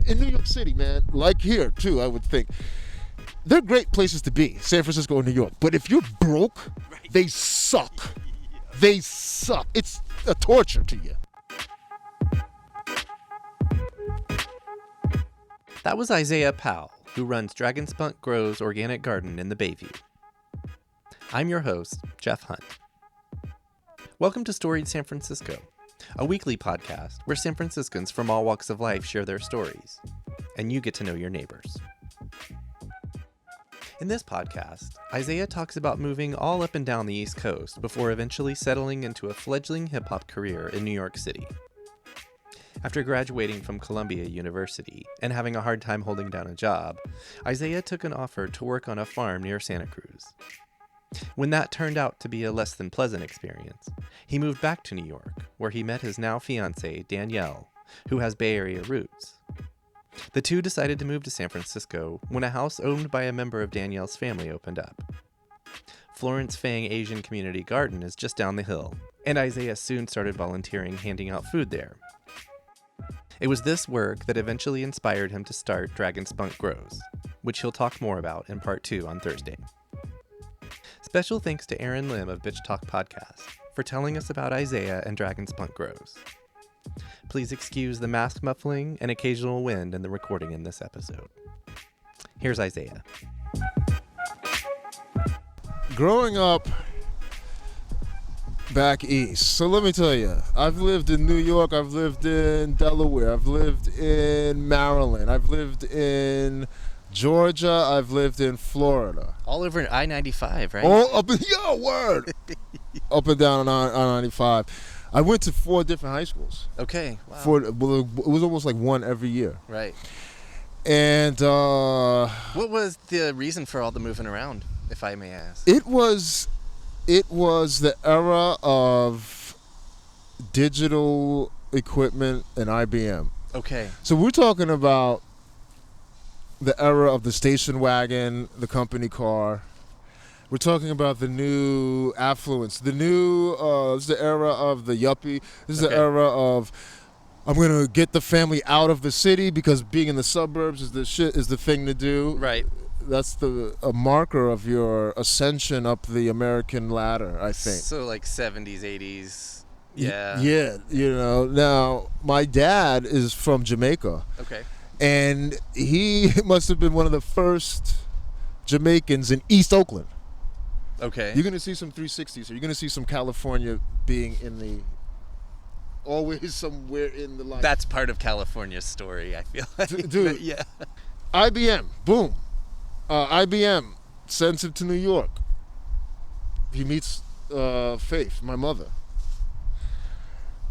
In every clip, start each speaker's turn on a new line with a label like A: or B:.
A: in New York City, man, like here too, I would think, they're great places to be, San Francisco and New York. But if you're broke, they suck. They suck. It's a torture to you.
B: That was Isaiah Powell, who runs Dragonspunk Grows organic garden in the Bayview. I'm your host, Jeff Hunt. Welcome to Storied San Francisco, a weekly podcast where San Franciscans from all walks of life share their stories, and you get to know your neighbors. In this podcast, Isaiah talks about moving all up and down the East Coast before eventually settling into a fledgling hip-hop career in New York City. After graduating from Columbia University and having a hard time holding down a job, Isaiah took an offer to work on a farm near Santa Cruz. When that turned out to be a less than pleasant experience, he moved back to New York, where he met his now fiancée, Danielle, who has Bay Area roots. The two decided to move to San Francisco when a house owned by a member of Danielle's family opened up. Florence Fang Asian Community Garden is just down the hill, and Isaiah soon started volunteering handing out food there. It was this work that eventually inspired him to start Dragonspunk Grows, which he'll talk more about in part 2 on Thursday. Special thanks to Aaron Lim of Bitch Talk Podcast for telling us about Isaiah and Dragonspunk Grows. Please excuse the mask muffling and occasional wind in the recording in this episode. Here's Isaiah.
A: Growing up back east, so let me tell you, I've lived in New York, I've lived in Delaware, I've lived in Maryland, I've lived in Georgia, I've lived in Florida.
B: All over I-95, right?
A: All up in, word! Up and down on I-95. I went to 4 different high schools.
B: Okay, wow.
A: It was almost like one every year.
B: Right.
A: And
B: what was the reason for all the moving around, if I may ask?
A: It was the era of digital equipment and IBM.
B: Okay.
A: So we're talking about the era of the station wagon, the company car. We're talking about the new affluence, this is the era of the yuppie. This is the era of, I'm going to get the family out of the city because being in the suburbs is the thing to do.
B: Right.
A: That's a marker of your ascension up the American ladder, I think.
B: So like 70s, 80s. Yeah.
A: Yeah, Now, my dad is from Jamaica.
B: Okay.
A: And he must have been one of the first Jamaicans in East Oakland.
B: Okay.
A: You're going to see some 360s. You're going to see some California being always somewhere in the line.
B: That's part of California's story, I feel like.
A: Dude.
B: Yeah.
A: IBM, boom. IBM sends him to New York. He meets Faith, my mother.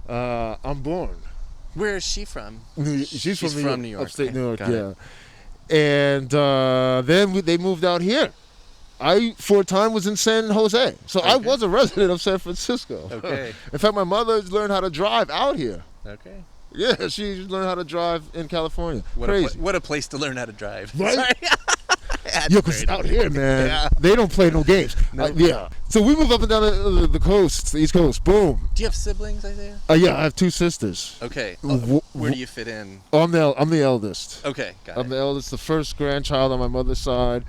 A: I'm born.
B: Where is she from?
A: She's from New York. Upstate
B: okay.
A: New York,
B: Got
A: yeah. It. And then they moved out here. I, for a time, was in San Jose. So I was a resident of San Francisco.
B: Okay.
A: In fact, my mother learned how to drive out here.
B: Okay.
A: Yeah, she learned how to drive in California. Crazy.
B: What a place to learn how to drive.
A: Right? Yeah, because out here, man, they don't play no games.
B: No.
A: Yeah. So we move up and down the coast, the East Coast. Boom.
B: Do you have siblings, Isaiah?
A: Yeah, I have 2 sisters.
B: Okay. Where do you fit in?
A: I'm the eldest.
B: Okay, got it.
A: I'm the eldest, the first grandchild on my mother's side.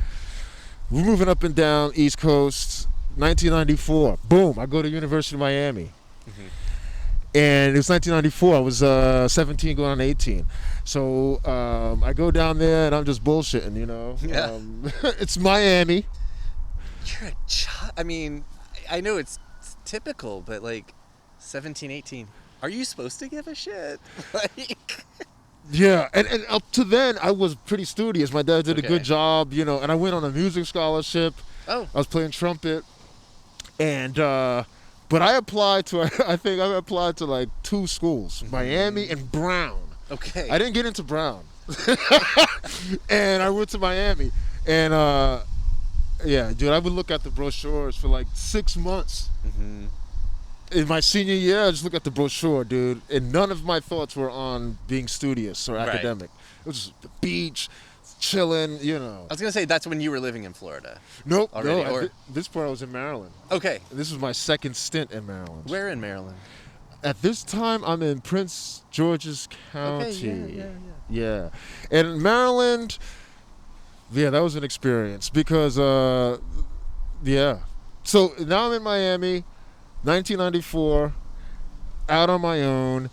A: We're moving up and down East Coast. 1994. Boom. I go to University of Miami.
B: Mm-hmm.
A: And it was 1994. I was 17 going on 18. So I go down there and I'm just bullshitting,
B: Yeah.
A: It's Miami.
B: You're a child. I mean, I know it's typical, but like 17, 18. Are you supposed to give a shit?
A: Yeah, and up to then, I was pretty studious. My dad did a good job, and I went on a music scholarship.
B: Oh.
A: I was playing trumpet. And, but I applied to like 2 schools, Miami and Brown.
B: Okay.
A: I didn't get into Brown. And I went to Miami. And, yeah, dude, I would look at the brochures for like 6 months.
B: Mm-hmm.
A: In my senior year, I just looked at the brochure, dude, and none of my thoughts were on being studious or academic. It was just the beach, chilling,
B: I was going to say, that's when you were living in Florida.
A: Nope.
B: Already,
A: This part I was in Maryland.
B: Okay.
A: This was my second stint in Maryland.
B: Where in Maryland?
A: At this time, I'm in Prince George's County.
B: Okay,
A: Yeah. And Maryland, yeah, that was an experience because, yeah. So now I'm in Miami, 1994, out on my own,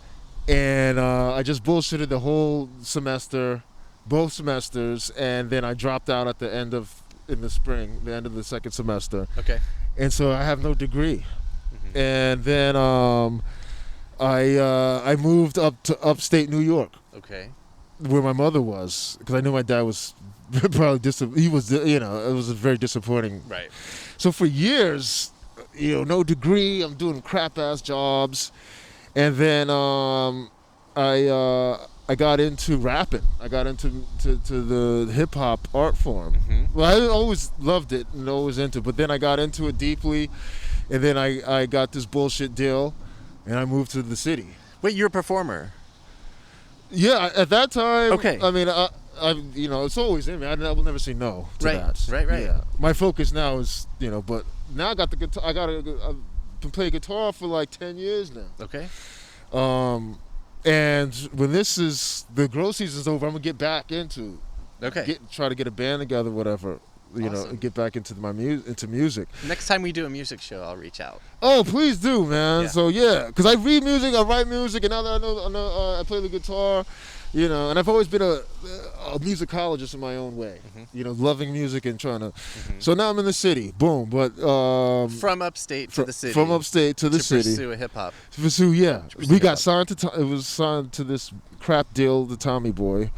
A: and I just bullshitted the whole semester, both semesters, and then I dropped out at the end of, in the spring, the end of the second semester.
B: Okay.
A: And so I have no degree. And then I moved up to upstate New York,
B: Okay.
A: where my mother was, because I knew my dad was probably he was, it was very disappointing.
B: Right.
A: So for years, no degree, I'm doing crap ass jobs, and then I got into rapping. I got into the hip hop art form. Well, I always loved it and always into it, but then I got into it deeply, and then I got this bullshit deal, and I moved to the city.
B: Wait, you're a performer.
A: Yeah, at that time.
B: Okay.
A: I mean, it's always in me. I will never say no to that.
B: Right.
A: Yeah. My focus now is, but now I got the guitar. I've been playing guitar for like 10 years now.
B: Okay.
A: And when the grow season's over, I'm gonna get back into.
B: Okay.
A: Try to get a band together, whatever.
B: Awesome.
A: And get back into into music.
B: Next time we do a music show, I'll reach out.
A: Oh, please do, man.
B: Yeah.
A: So because I read music, I write music, and now that I know I play the guitar, and I've always been a musicologist in my own way. Loving music and trying to. So now I'm in the city. Boom, but
B: From upstate to the city.
A: From upstate to the city.
B: To pursue a hip hop.
A: We got signed to. It was signed to this crap deal, the Tommy Boy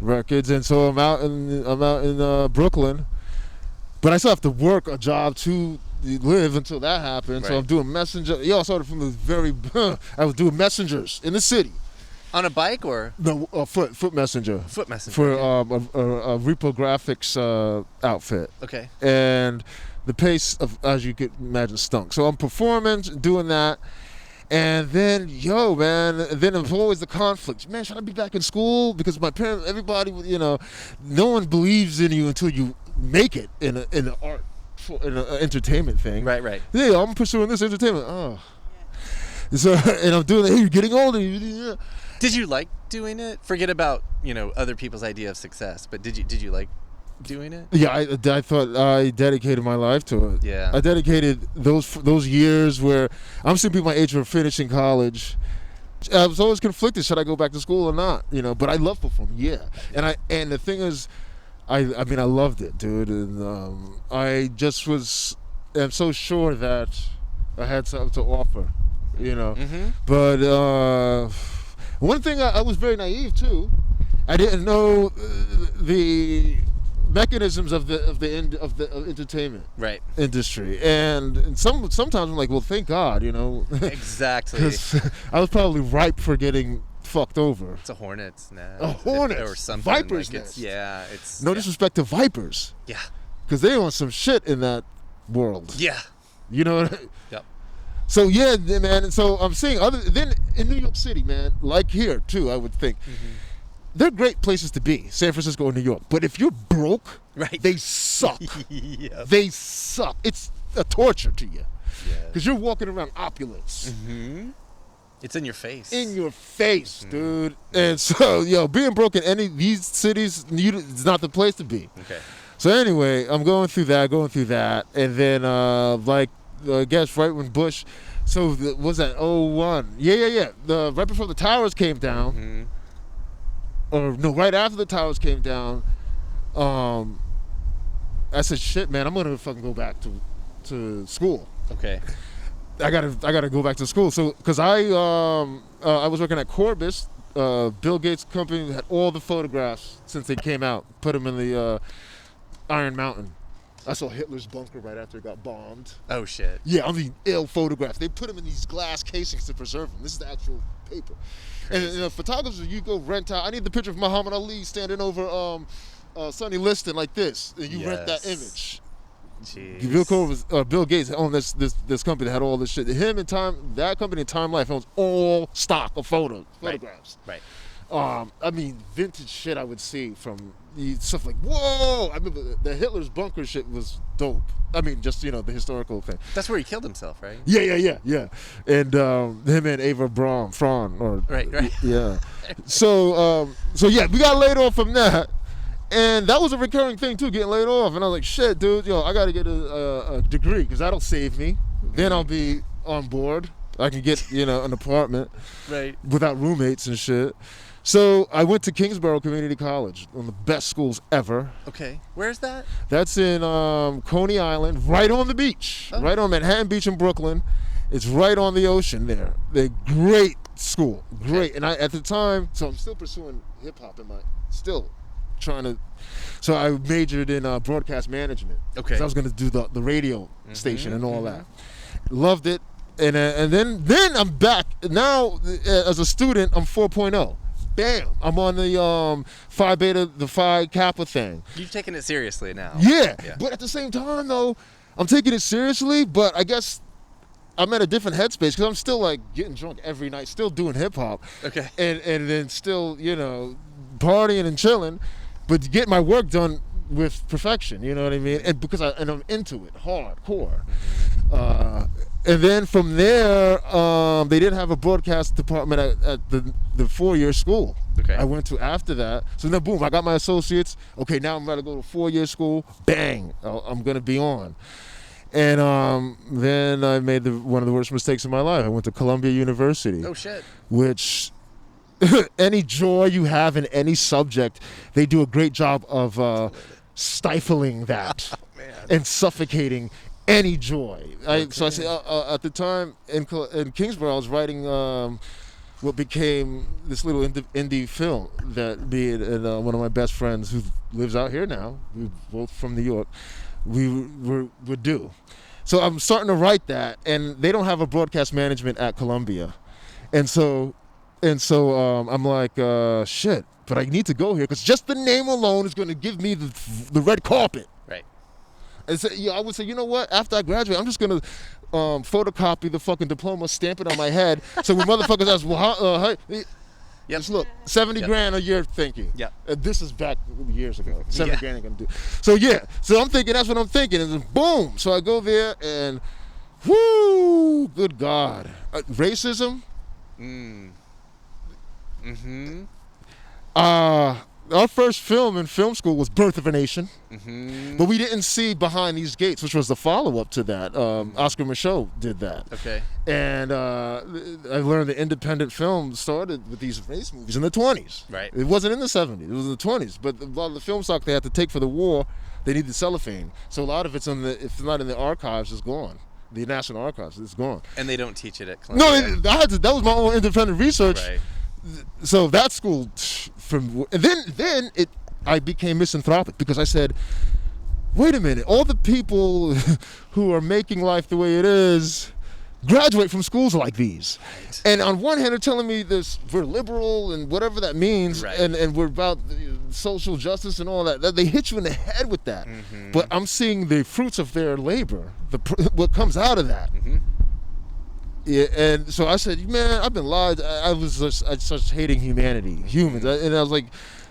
A: Records, and so I'm out in Brooklyn. But I still have to work a job to live until that happens.
B: Right.
A: So I'm doing messenger. I started from the very. I was doing messengers in the city.
B: On a bike or?
A: No, foot messenger.
B: Foot messenger.
A: For a reprographics outfit.
B: Okay.
A: And the pace of, as you could imagine, stunk. So I'm performing, doing that. And then, then it's always the conflict. Man, should I be back in school? Because my parents, everybody, no one believes in you until you make it in an art, in an entertainment thing.
B: Right.
A: Yeah, I'm pursuing this entertainment. Oh. So, and I'm doing it. Hey, you're getting older.
B: Did you like doing it? Forget about, other people's idea of success, but did you like doing it?
A: Yeah, I thought I dedicated my life to it.
B: Yeah.
A: I dedicated those years where I'm seeing people my age who are finishing college. I was always conflicted. Should I go back to school or not? But I love performing. Yeah. And the thing is, I mean, I loved it, dude. And I just am so sure that I had something to offer, But one thing, I was very naive too. I didn't know the mechanisms of the entertainment industry, and sometimes I'm like, well, thank God,
B: Exactly.
A: because I was probably ripe for getting fucked over.
B: It's a hornet's nest.
A: A hornet
B: or something.
A: Viper's
B: like
A: nest.
B: It's
A: No disrespect to vipers,
B: Yeah.
A: because they on some shit in that world.
B: Yeah.
A: You know what I mean?
B: Yep.
A: So yeah, man. And so I'm seeing then in New York City, man, like here too, I would think. They're great places to be, San Francisco or New York. But if you're broke, they suck.
B: Yep.
A: They suck. It's a torture to you.
B: Yeah.
A: Because you're walking around opulence.
B: It's in your face.
A: In your face, dude. And so, being broke in any of these cities, it's not the place to be.
B: Okay.
A: So anyway, I'm going through that. And then, I guess right when Bush, was that 01? Yeah. Right before the towers came down. Or no, right after the towers came down, I said, "Shit, man, I'm gonna fucking go back to school.
B: Okay.
A: I gotta go back to school." So, cause I was working at Corbis, Bill Gates' company, had all the photographs since they came out. Put them in the Iron Mountain. I saw Hitler's bunker right after it got bombed.
B: Oh shit.
A: Yeah, ill photographs. They put them in these glass casings to preserve them. This is the actual paper. Crazy. And photographers, you go rent out. I need the picture of Muhammad Ali standing over Sonny Liston like this, and you rent that image.
B: Jeez.
A: Bill Gates owned this company that had all this shit. Him and that company in Time Life owns all stock of photographs.
B: Right.
A: I mean, vintage shit I would see from stuff like, whoa! I remember the Hitler's bunker shit was dope. I mean, just, the historical thing.
B: That's where he killed himself, right?
A: Yeah. And him and Ava Braun,
B: Right.
A: Yeah. So yeah, we got laid off from that. And that was a recurring thing, too, getting laid off. And I was like, shit, dude, I got to get a degree, because that'll save me. Then I'll be on board. I can get, an apartment without roommates and shit. So I went to Kingsborough Community College, one of the best schools ever.
B: Okay. Where's that?
A: That's in Coney Island, right on the beach, right on Manhattan Beach in Brooklyn. It's right on the ocean there. They're great school, great. And at the time, so I'm still pursuing hip hop still trying to. So I majored in broadcast management.
B: Okay.
A: 'Cause I was going to do the radio station and all that. Loved it, and then I'm back now as a student. I'm 4.0. Bam! I'm on the Phi Beta, the Phi Kappa thing.
B: You've taken it seriously now.
A: Yeah, but at the same time, though, I'm taking it seriously. But I guess I'm at a different headspace because I'm still like getting drunk every night, still doing hip hop.
B: Okay.
A: And then still, partying and chilling, but get my work done with perfection. You know what I mean? And because I'm into it hardcore. And then from there, they didn't have a broadcast department at the 4-year school.
B: Okay.
A: I went to after that. So then, boom, I got my associates. Okay, now I'm about to go to 4-year school. Bang, I'm going to be on. And then I made one of the worst mistakes in my life. I went to Columbia University.
B: Oh, shit.
A: Which, any joy you have in any subject, they do a great job of stifling that and suffocating any joy. So I say at the time in Kingsborough, I was writing what became this little indie film that me and one of my best friends who lives out here now, we're both from New York, we would do. So I'm starting to write that, and they don't have a broadcast management at Columbia, and so I'm like, shit, but I need to go here because just the name alone is going to give me the red carpet. And so, I would say, you know what? After I graduate, I'm just gonna photocopy the fucking diploma, stamp it on my head. So when motherfuckers ask, well, just look, 70 grand a year thinking.
B: Yeah.
A: This is back years ago. 70 grand ain't gonna do. So so I'm thinking that's what I'm thinking, and then boom. So I go there and, whoo, good God, racism. Our first film in film school was Birth of a Nation, but we didn't see Behind These Gates, which was the follow-up to that. Oscar Micheaux did that.
B: Okay.
A: And I learned that independent film started with these race movies in the 20s.
B: Right.
A: It wasn't in the 70s. It was in the 20s. But a lot of the film stock they had to take for the war, they needed cellophane. So a lot of it's if it's not in the archives, it's gone. The National Archives, it's gone.
B: And they don't teach it at Columbia.
A: No, that was my own independent research.
B: Right.
A: So that school, I became misanthropic because I said, wait a minute, all the people who are making life the way it is graduate from schools like these.
B: Right.
A: And on one hand, they're telling me this, we're liberal and whatever that means, and we're about social justice and all that. They hit you in the head with that. But I'm seeing the fruits of their labor, what comes out of that. Yeah, and so I said, man, I've been lied. I started hating humans. And I was like,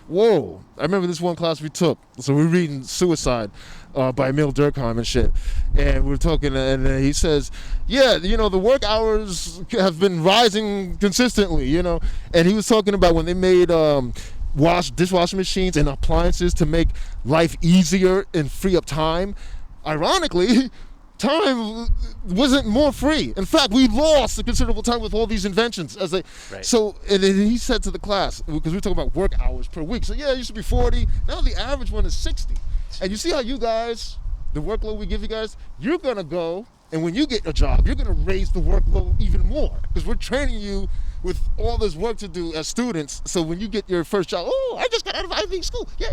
A: whoa. I remember this one class we took. So we were reading Suicide by Emil Durkheim and shit. And we were talking, and he says, yeah, the work hours have been rising consistently, And he was talking about when they made dishwashing machines and appliances to make life easier and free up time. Ironically, time wasn't more free. In fact, we lost a considerable time with all these inventions. So, and then he said to the class, because we were talking about work hours per week. So yeah, it used to be 40. Now the average one is 60. And you see how you guys, the workload we give you guys, you're gonna go, and when you get a job, you're gonna raise the workload even more because we're training you with all this work to do as students. So when you get your first job, I just got out of Ivy school. Yeah.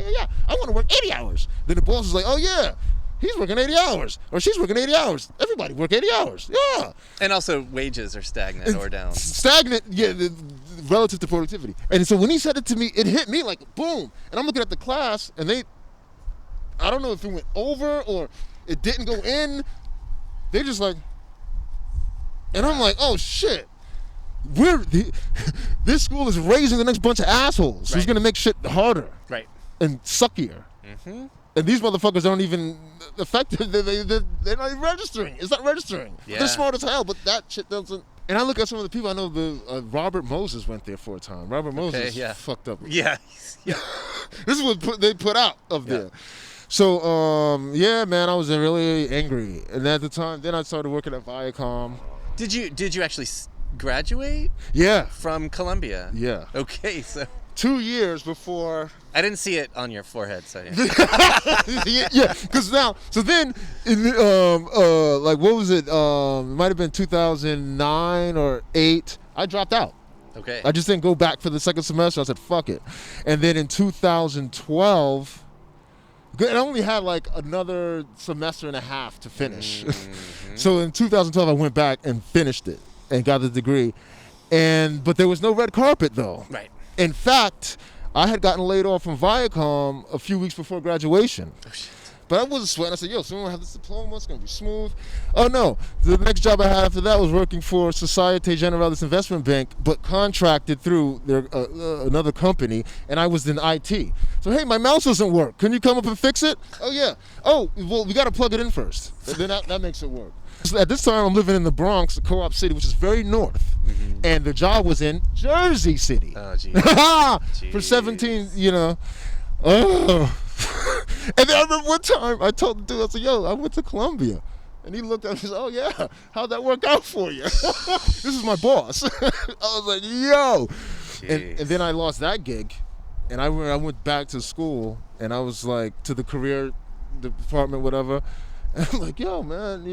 A: I want to work 80 hours. Then the boss is like, oh yeah. He's working 80 hours, or she's working 80 hours. Everybody work 80 hours, yeah.
B: And also wages are stagnant or down.
A: Stagnant, yeah, relative to productivity. And so when he said it to me, it hit me like boom. And I'm looking at the class, and I don't know if it went over or it didn't go in. They're just like, and I'm like, oh shit. This school is raising the next bunch of assholes who's gonna make shit harder.
B: Right.
A: and suckier.
B: Mm-hmm.
A: And these motherfuckers don't even effective. They're not even registering. It's not registering.
B: Yeah.
A: They're smart as hell, but that shit doesn't. And I look at some of the people I know. Robert Moses went there for a time. Robert Moses fucked up.
B: Yeah. Yeah.
A: This is what they put out of there. So yeah, man, I was really angry. And at the time, then I started working at Viacom.
B: Did you actually graduate?
A: Yeah.
B: From Columbia?
A: Yeah.
B: Okay, so
A: 2 years before.
B: I didn't see it on your forehead, so
A: yeah, because now, so then, like, what was it? It might have been 2009 or 8. I dropped out.
B: Okay.
A: I just didn't go back for the second semester. I said, fuck it. And then in 2012, I only had like another semester and a half to finish.
B: Mm-hmm.
A: So in 2012, I went back and finished it and got the degree. But there was no red carpet, though.
B: Right.
A: In fact, I had gotten laid off from Viacom a few weeks before graduation.
B: Oh, shit.
A: But I wasn't sweating. I said, yo, someone have this diploma. It's going to be smooth. Oh, no. The next job I had after that was working for Societe Generale, this investment bank, but contracted through their another company, and I was in IT. So, hey, my mouse doesn't work. Can you come up and fix it? Oh, yeah. Oh, well, we got to plug it in first. And then that makes it work. So at this time, I'm living in the Bronx, Co-op City, which is very north. Mm-hmm. And the job was in Jersey City.
B: Oh, jeez.
A: For 17, Oh. And then I remember one time I told the dude, I said, yo, I went to Columbia. And he looked at me and said, oh, yeah, how'd that work out for you? This is my boss. I was like, yo. And then I lost that gig. And I went back to school. And I was like, to the career department, whatever. And I'm like, yo, man,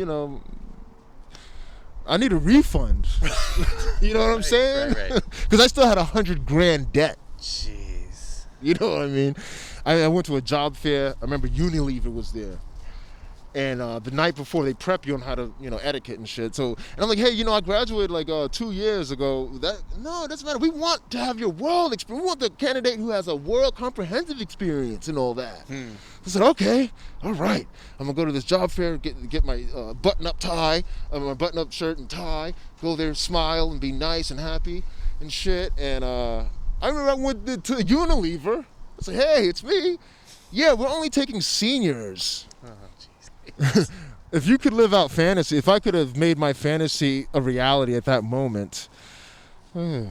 A: I need a refund. You know what I'm saying?
B: Right.
A: Because I still had $100,000 debt.
B: Jeez.
A: You know what I mean? I went to a job fair. I remember Unilever was there. And the night before, they prep you on how to, etiquette and shit. So, and I'm like, hey, I graduated like 2 years ago. No, it doesn't matter. We want to have your world experience. We want the candidate who has a world comprehensive experience and all that. I said, okay, all right. I'm going to go to this job fair, get my button-up tie, my button-up shirt and tie, go there, smile and be nice and happy and shit. And I remember I went to Unilever. I said, hey, it's me. Yeah, we're only taking seniors. If you could live out fantasy, if I could have made my fantasy a reality at that moment.
B: So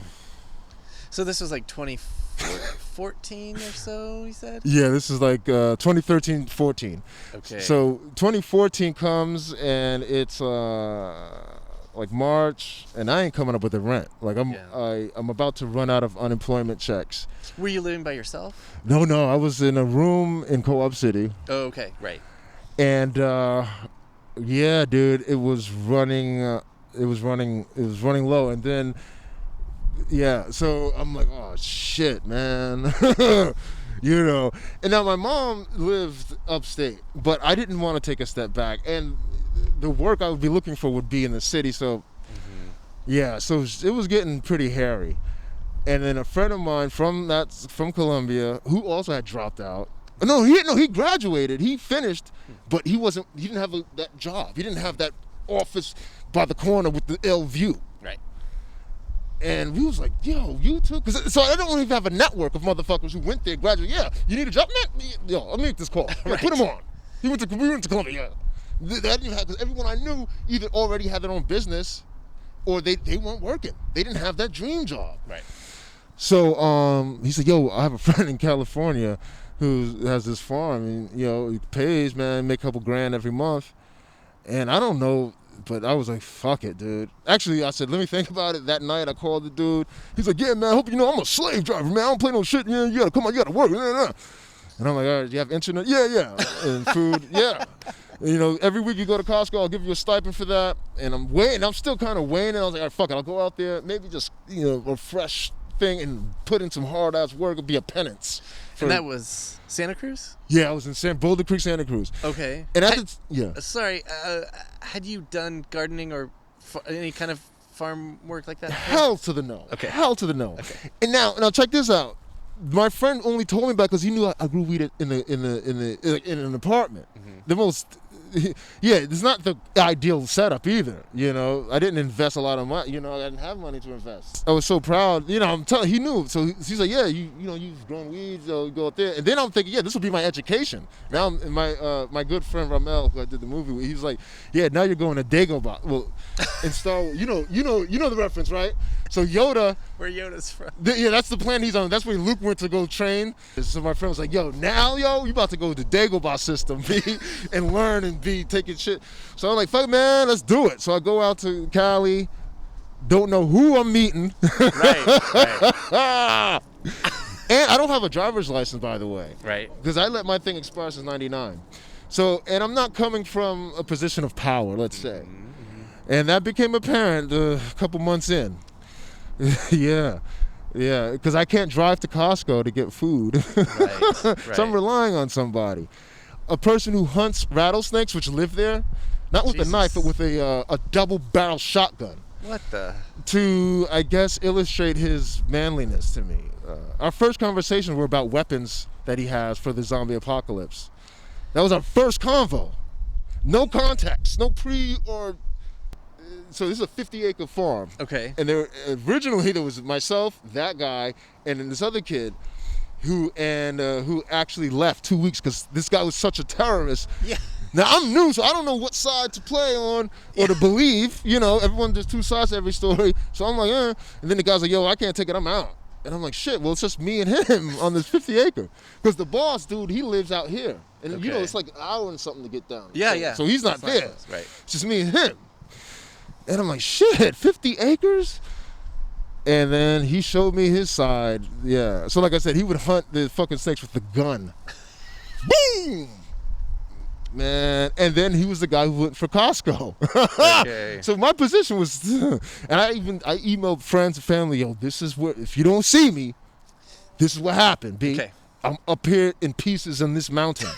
B: this was like 2014 or so, you said?
A: Yeah, this is like 2013-14.
B: Okay.
A: So 2014 comes and it's like March, and I ain't coming up with the rent. Like I'm about to run out of unemployment checks.
B: Were you living by yourself?
A: No, I was in a room in Co-op City.
B: Oh, okay, right.
A: And yeah, dude, it was running low, and then so I'm like, oh shit, man. And now my mom lived upstate, but I didn't want to take a step back, and the work I would be looking for would be in the city. So so it was getting pretty hairy. And then a friend of mine from Columbia, who also had dropped out. No, he graduated. He finished, but he didn't have that job. He didn't have that office by the corner with the L view.
B: Right.
A: And we was like, yo, you too? So I don't even have a network of motherfuckers who went there, graduated. Yeah, you need a job? Man, yo, let me make this call. Yeah, put him on. We went to Columbia. Because everyone I knew either already had their own business or they weren't working. They didn't have that dream job.
B: Right.
A: So he said, yo, I have a friend in California who has this farm, and he pays, man, make a couple grand every month. And I don't know, but I was like, fuck it, dude. Actually, I said, let me think about it. That night I called the dude. He's like, yeah, man, I hope you know I'm a slave driver, man. I don't play no shit. You gotta come on, you gotta work. And I'm like, all right, do you have internet? Yeah. And food, yeah. And, every week you go to Costco, I'll give you a stipend for that. And I'm waiting. I'm still kind of waiting. I was like, all right, fuck it. I'll go out there, maybe just, a fresh thing and put in some hard ass work. It'll be a penance.
B: And that was Santa Cruz?
A: Yeah, I was in Boulder Creek, Santa Cruz.
B: Okay.
A: And
B: sorry, had you done gardening or any kind of farm work like that?
A: Hell to the no.
B: Okay.
A: Hell to the no.
B: Okay.
A: And now check this out. My friend only told me about because he knew I grew weed in an apartment. Mm-hmm. The most yeah, it's not the ideal setup either. You know, I didn't invest a lot of money. You know, I didn't have money to invest. I was so proud. You know, I'm telling. He knew. So he's like, yeah, you know, you've grown weeds. You go up there. And then I'm thinking, yeah, this will be my education. Now my good friend Ramel, who I did the movie with, he was like, yeah, now you're going to Dagobah. Well, in Star Wars, you know the reference, right? So Yoda.
B: Where Yoda's from.
A: Yeah, that's the plan he's on. That's where Luke went to go train. So my friend was like, yo, you about to go to Dagobah system, B, and learn and be taking shit. So I'm like, fuck, man, let's do it. So I go out to Cali, don't know who I'm meeting.
B: Right.
A: And I don't have a driver's license, by the way.
B: Right.
A: Because I let my thing expire since 99. So, and I'm not coming from a position of power, let's say. Mm-hmm. And that became apparent a couple months in. Yeah, because I can't drive to Costco to get food. Right. So I'm relying on somebody. A person who hunts rattlesnakes, which live there, not with a knife, but with a double-barrel shotgun.
B: What the? To,
A: I guess, illustrate his manliness to me. Our first conversations were about weapons that he has for the zombie apocalypse. That was our first convo. No context, no so this is a 50-acre farm.
B: Okay.
A: And originally there was myself, that guy, and then this other kid who actually left 2 weeks because this guy was such a terrorist.
B: Yeah.
A: Now I'm new, so I don't know what side to play on or to believe. You know, there's two sides to every story. So I'm like, And then the guy's like, yo, I can't take it, I'm out. And I'm like, shit, well, it's just me and him on this 50-acre. Because the boss, dude, he lives out here. And, you know, it's like an hour and something to get down.
B: Yeah.
A: So he's not there.
B: Right.
A: It's just me and him. And I'm like, shit, 50 acres? And then he showed me his side. Yeah. So like I said, he would hunt the fucking snakes with the gun. Boom! Man. And then he was the guy who went for Costco.
B: Okay.
A: So my position was, and I emailed friends and family, yo, this is what, if you don't see me, this is what happened, B.
B: Okay.
A: I'm up here in pieces on this mountain,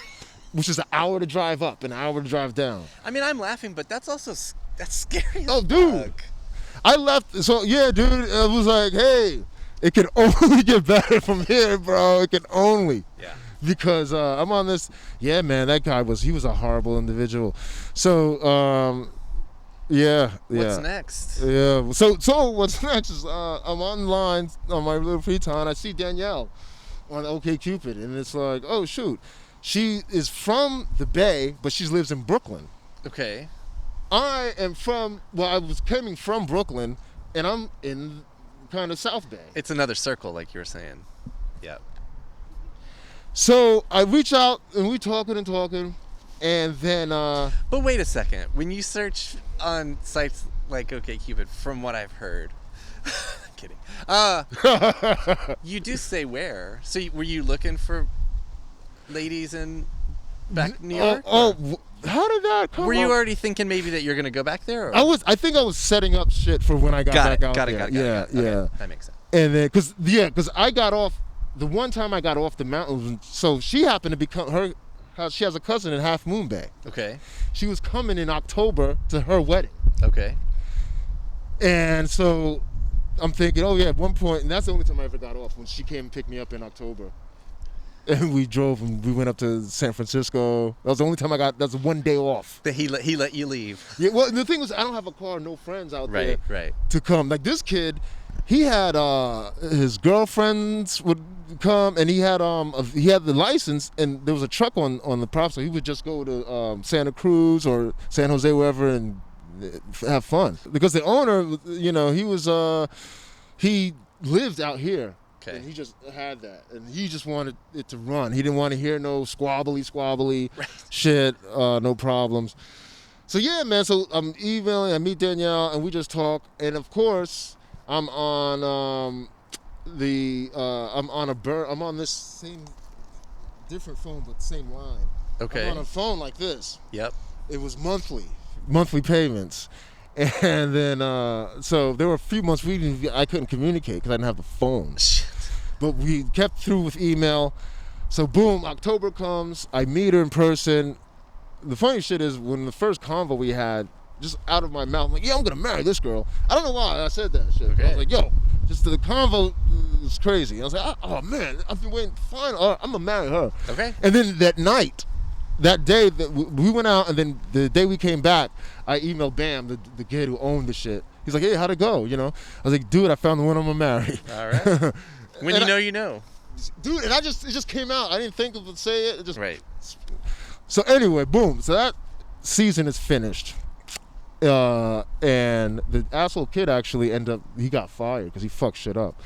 A: which is an hour to drive up, an hour to drive down.
B: I mean, I'm laughing, but that's also... That's scary.
A: Oh, dude. I left. So, yeah, dude, it was like, hey, it can only get better from here, bro. It can only.
B: Yeah.
A: Because I'm on this. Yeah, man, that guy he was a horrible individual. So, yeah.
B: What's next?
A: Yeah. So what's next is I'm online on my little free time. I see Danielle on OkCupid, and it's like, oh, shoot. She is from the Bay, but she lives in Brooklyn.
B: Okay.
A: I was coming from Brooklyn, and I'm in kind of South Bay.
B: It's another circle, like you were saying. Yeah.
A: So I reach out, and we talking, and then...
B: But wait a second. When you search on sites like OkCupid, from what I've heard... I'm kidding. You do say where. So were you looking for ladies in back New York?
A: How did that come up?
B: Were you already thinking maybe that you're going to go back there? Or?
A: I think I was setting up shit for when I got back out there.
B: Got it.
A: Yeah.
B: Okay, that makes sense.
A: And then, because I got off, the one time I got off the mountain, so she happened to become she has a cousin in Half Moon Bay.
B: Okay.
A: She was coming in October to her wedding.
B: Okay.
A: And so I'm thinking, oh yeah, at one point, and that's the only time I ever got off, when she came and picked me up in October. And we drove and we went up to San Francisco. That was the only time that was 1 day off.
B: That he let you leave.
A: Yeah, well, the thing was, I don't have a car, no friends out there to come. Like this kid, he had his girlfriends would come, and he had the license, and there was a truck on the prop, so he would just go to Santa Cruz or San Jose, wherever, and have fun. Because the owner, you know, he lived out here.
B: Okay.
A: And he just had that, and he just wanted it to run. He didn't want to hear no squabbly shit, no problems. So yeah, man. So I'm emailing. I meet Danielle, and we just talk. And of course, I'm on I'm on this same different phone, but same line.
B: Okay.
A: I'm on a phone like this.
B: Yep.
A: It was monthly payments. And then, so there were a few months I couldn't communicate because I didn't have the phone.
B: Shit.
A: But we kept through with email. So boom, October comes. I meet her in person. The funny shit is, when the first convo we had, just out of my mouth, I'm like, yeah, I'm gonna marry this girl. I don't know why I said that shit.
B: Okay.
A: I was like, yo, just the convo is crazy. I was like, oh man, I've been waiting to find her. I'm gonna marry her.
B: Okay.
A: And then that night, that day that we went out, and then the day we came back, I emailed Bam, the kid who owned the shit. He's like, hey, how'd it go? You know, I was like, dude, I found the one I'm gonna marry.
B: All right. When you know, you know.
A: Dude, and it just came out. I didn't think of it, say it. It just
B: Right.
A: So anyway, boom. So that season is finished. And the asshole kid actually he got fired because he fucked shit up.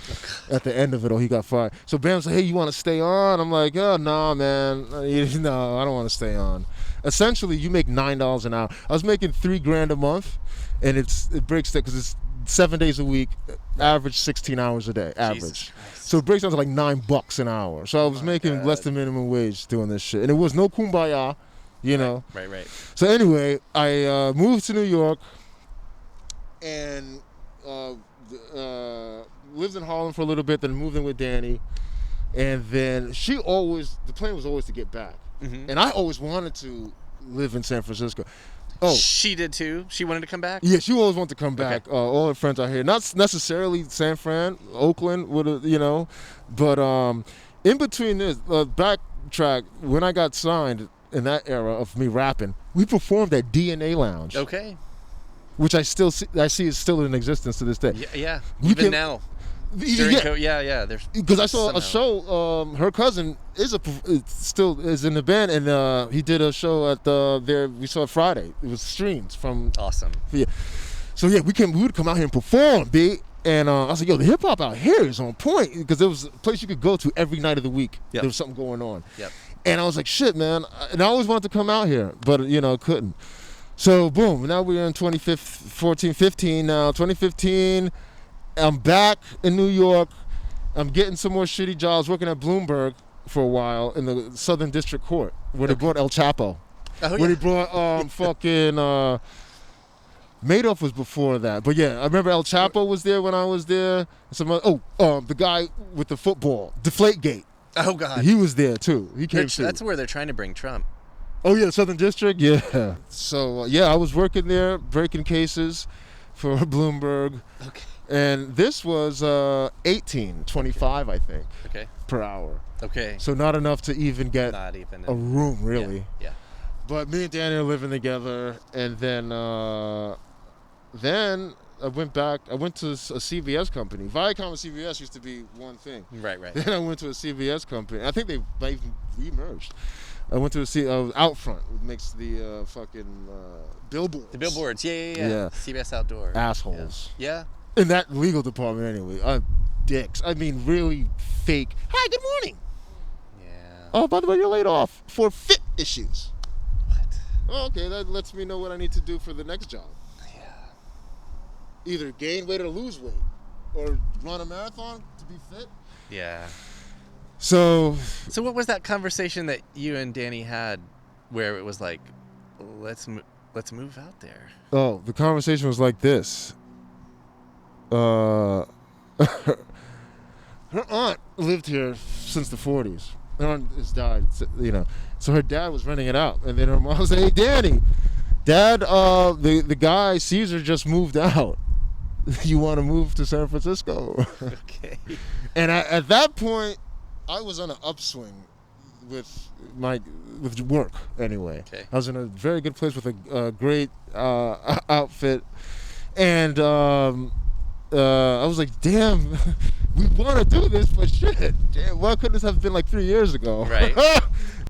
A: At the end of it all, he got fired. So Bam's like, hey, you want to stay on? I'm like, oh, nah, man. No, I don't want to stay on. Essentially, you make $9 an hour. I was making $3,000 a month, and it breaks that because it's 7 days a week, average 16 hours a day, average. So it breaks down to like $9 an hour. So I was making less than minimum wage doing this shit. And it was no kumbaya. You know.
B: Right.
A: So anyway, I moved to New York and lived in Harlem for a little bit, then moved in with Danny. And then the plan was always to get back. Mm-hmm. And I always wanted to live in San Francisco. Oh,
B: she did too? She wanted to come back?
A: Yeah, she always wanted to come back. Okay. All her friends out here. Not necessarily San Fran, Oakland, you know. But in between this, backtrack, when I got signed, in that era of me rapping, we performed at DNA Lounge.
B: Okay.
A: Which I see is still in existence to this day.
B: Yeah. Even now. Yeah.
A: Because I saw a show. Her cousin still is in the band, and he did a show at there. We saw it Friday. It was streamed from.
B: Awesome.
A: Yeah. So yeah, we would come out here and perform, B. And I was like, yo, the hip hop out here is on point because there was a place you could go to every night of the week. Yep. There was something going on.
B: Yep.
A: And I was like, shit, man. And I always wanted to come out here, but, couldn't. So, boom. Now we're in 2015 now. 2015, I'm back in New York. I'm getting some more shitty jobs, working at Bloomberg for a while in the Southern District Court, where they brought El Chapo.
B: Oh,
A: where they brought fucking... Madoff was before that. But, yeah, I remember El Chapo was there when I was there. The guy with the football, Deflategate.
B: Oh, God.
A: He was there, too. He came too.
B: That's where they're trying to bring Trump.
A: Oh, yeah, Southern District? Yeah. So, I was working there, breaking cases for Bloomberg.
B: Okay.
A: And this was $18.25, I think, per hour.
B: Okay.
A: So not enough to even get a room, really.
B: Yeah.
A: But me and Danny are living together. And then I went back. I went to a CVS company. Viacom and CVS used to be one thing.
B: Right.
A: Then I went to a CVS company. I think they even re-merged. I went to Outfront, which makes the fucking billboards.
B: The billboards, yeah. CVS Outdoor.
A: Assholes.
B: Yeah.
A: In that legal department, anyway. Dicks. I mean, really fake. Hi, good morning.
B: Yeah.
A: Oh, by the way, you're laid off for fit issues.
B: What?
A: Oh, okay, that lets me know what I need to do for the next job. Either gain weight or lose weight, or run a marathon to be fit.
B: Yeah.
A: So
B: what was that conversation that you and Danny had, where it was like, let's move out there?
A: Oh, the conversation was like this. Her aunt lived here since the 40s. Her aunt has died, So her dad was renting it out, and then her mom was like, "Hey, Danny, Dad, the guy Caesar just moved out. You want to move to San Francisco?"
B: Okay.
A: And at that point, I was on an upswing with work. Anyway,
B: okay.
A: I was in a very good place with a great outfit, and I was like, "Damn, we want to do this, but shit, damn, why couldn't this have been like 3 years ago?"
B: Right.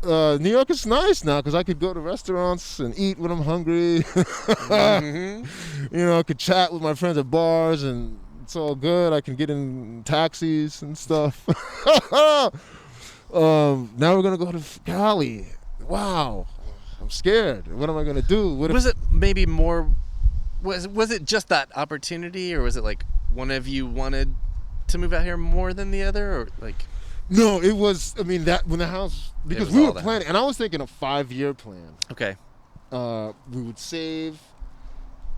A: New York is nice now because I could go to restaurants and eat when I'm hungry.
B: Mm-hmm.
A: I could chat with my friends at bars and it's all good. I can get in taxis and stuff. Now we're going to go to Cali. Wow. I'm scared. What am I going to do?
B: Was it maybe more... Was it just that opportunity, or was it like one of you wanted to move out here more than the other, or like...
A: No, it was, that when the house, because we were planning, and I was thinking a 5-year plan.
B: Okay.
A: We would save,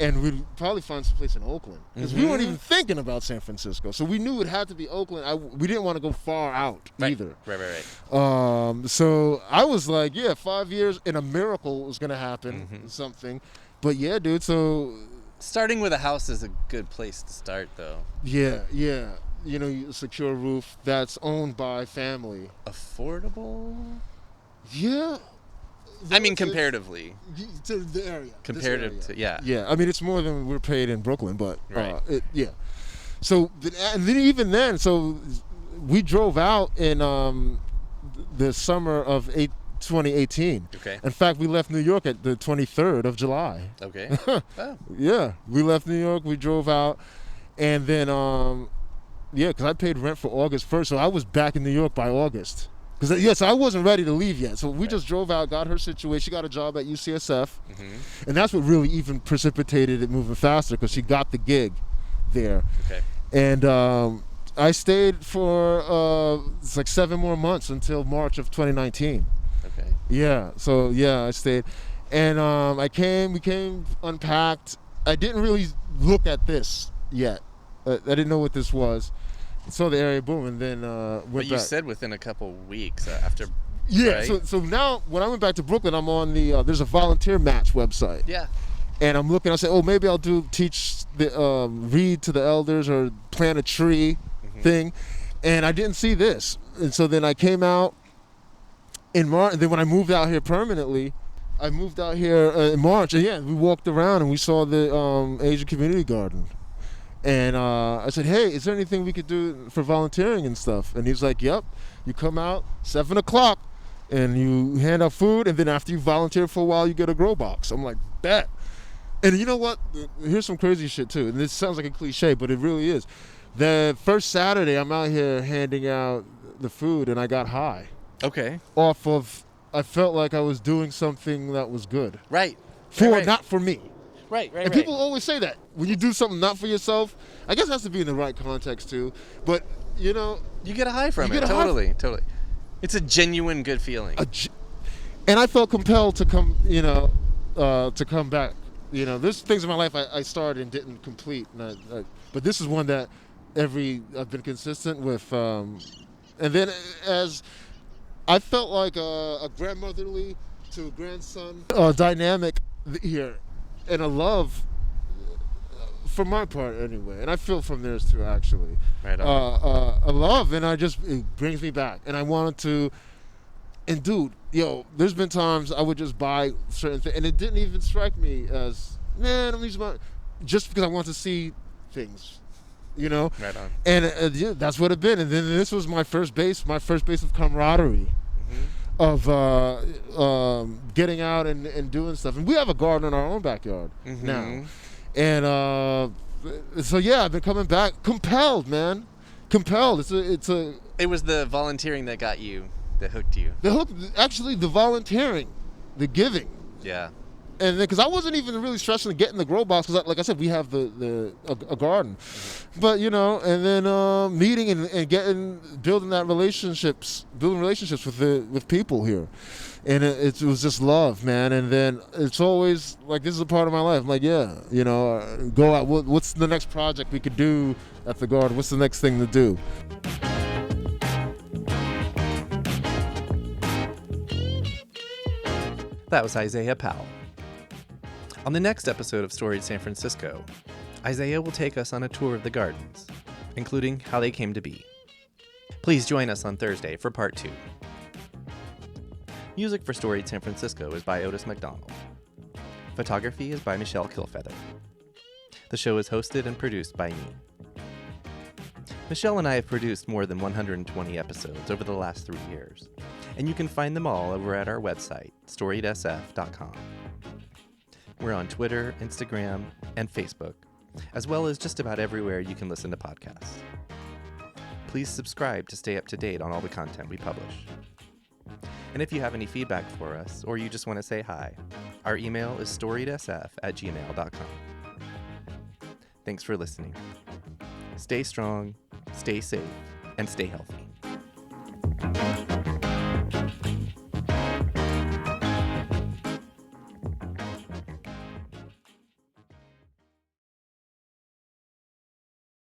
A: and we'd probably find some place in Oakland. Because we weren't even thinking about San Francisco. So we knew it had to be Oakland. We didn't want to go far out either.
B: Right.
A: So I was like, 5 years, and a miracle was going to happen, something. But yeah, dude, so...
B: Starting with a house is a good place to start, though.
A: Yeah. A secure roof that's owned by family.
B: Affordable?
A: Yeah.
B: I mean, comparatively.
A: To the area.
B: Comparative
A: this area.
B: to, yeah.
A: Yeah, I mean, it's more than we're paid in Brooklyn, but
B: Right.
A: yeah. So, and then even then, so we drove out in the summer of 2018.
B: Okay.
A: In fact, we left New York at the 23rd of July.
B: Okay. Oh.
A: Yeah, we left New York, we drove out, and then, yeah, because I paid rent for August 1st, so I was back in New York by August. Because, yes, I wasn't ready to leave yet. So we just drove out, got her situated. She got a job at UCSF. And that's what really even precipitated it moving faster, because she got the gig there.
B: Okay.
A: And I stayed for it's like 7 more months until March of 2019.
B: Okay.
A: Yeah. So, yeah, I stayed. And we came, unpacked. I didn't really look at this yet. I didn't know what this was. Saw the area boom, and then went
B: But you
A: back.
B: said within a couple weeks after.
A: Yeah,
B: right?
A: so now when I went back to Brooklyn, I'm on the there's a volunteer match website.
B: Yeah.
A: And I'm looking, I said, oh, maybe I'll teach the read to the elders or plant a tree thing. And I didn't see this. And so then I came out in March, and then when I moved out here permanently, I moved out here in March, and yeah, we walked around and we saw the Asian Community Garden. And I said, hey, is there anything we could do for volunteering and stuff? And he's like, yep, you come out 7 o'clock and you hand out food, and then after you volunteer for a while, you get a grow box. I'm like, bet. And you know what? Here's some crazy shit too. And this sounds like a cliche, but it really is. The first Saturday, I'm out here handing out the food, and I got high.
B: Okay.
A: Off of, I felt like I was doing something that was good.
B: Right.
A: Not for me.
B: Right.
A: And people always say that. When you do something not for yourself, I guess it has to be in the right context too. But, you know.
B: You get a high from it. Totally. It's a genuine good feeling.
A: And I felt compelled to come, to come back. You know, there's things in my life I started and didn't complete. But this is one that I've been consistent with. And then as I felt like a grandmotherly to a grandson dynamic here. And a love, for my part anyway, and I feel from theirs too, actually.
B: Right on.
A: A love, and it brings me back. And I wanted to, and dude, there's been times I would just buy certain things, and it didn't even strike me as, man, I'm using my, just because I want to see things,
B: Right on.
A: And yeah, that's what it been. And then this was my first base of camaraderie. Of getting out and doing stuff, and we have a garden in our own backyard now, and so yeah, I've been coming back compelled, man. It
B: was the volunteering that hooked you.
A: The hook, actually, the volunteering, the giving.
B: Yeah.
A: And then, because I wasn't even really stressing to get in the grow box, because like I said, we have a garden, but and then meeting and building relationships with people here, and it was just love, man. And then it's always like, this is a part of my life. I'm like, yeah, go out. What's the next project we could do at the garden? What's the next thing to do?
B: That was Isaiah Powell. On the next episode of Storied San Francisco, Isaiah will take us on a tour of the gardens, including how they came to be. Please join us on Thursday for part 2. Music for Storied San Francisco is by Otis McDonald. Photography is by Michelle Kilfeather. The show is hosted and produced by me. Michelle and I have produced more than 120 episodes over the last 3 years, and you can find them all over at our website, storiedsf.com. We're on Twitter, Instagram, and Facebook, as well as just about everywhere you can listen to podcasts. Please subscribe to stay up to date on all the content we publish. And if you have any feedback for us, or you just want to say hi, our email is storiedsf@gmail.com. Thanks for listening. Stay strong, stay safe, and stay healthy.